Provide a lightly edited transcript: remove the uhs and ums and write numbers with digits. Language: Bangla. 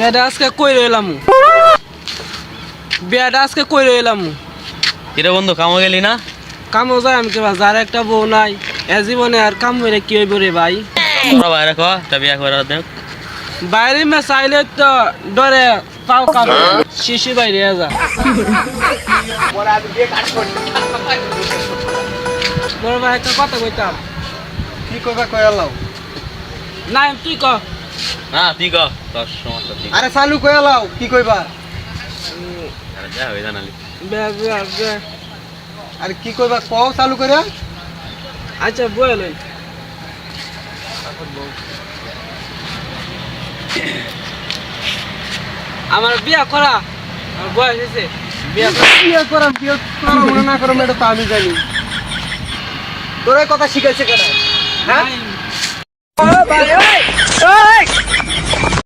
বিয়াটা আজকে কই রইলাম কিরে বন্ধু কামো গেলি না? কামও যায় আমি কেবা যার একটা বউ নাই এ জীবনে আর কাম হইলে কি হইব রে ভাই? তোরা বাইরে কো তা বিয়া করে দেখ। বাইরে মে চাইলে তো ডরে পাও কামে শিশু বাইরে যা বড় ভাই একটা কথা কইতাম। কি কইবা কয়ালাও? না তুই ক। না তুই কো তোর সমস্যা ঠিক। আরে চালু কয়ালাও কি কইবা? আরে যা হই জানালি। বে আরে কি কইবা কও চালু করে? আচ্ছা বলেন আমার বিয়া করা আমার বয়স হয়েছে বিয়া করা। বিয়ে করা মনে না করো এটা তো আমি জানি। তোর এই কথা শিখাইছে কেন? হ্যাঁ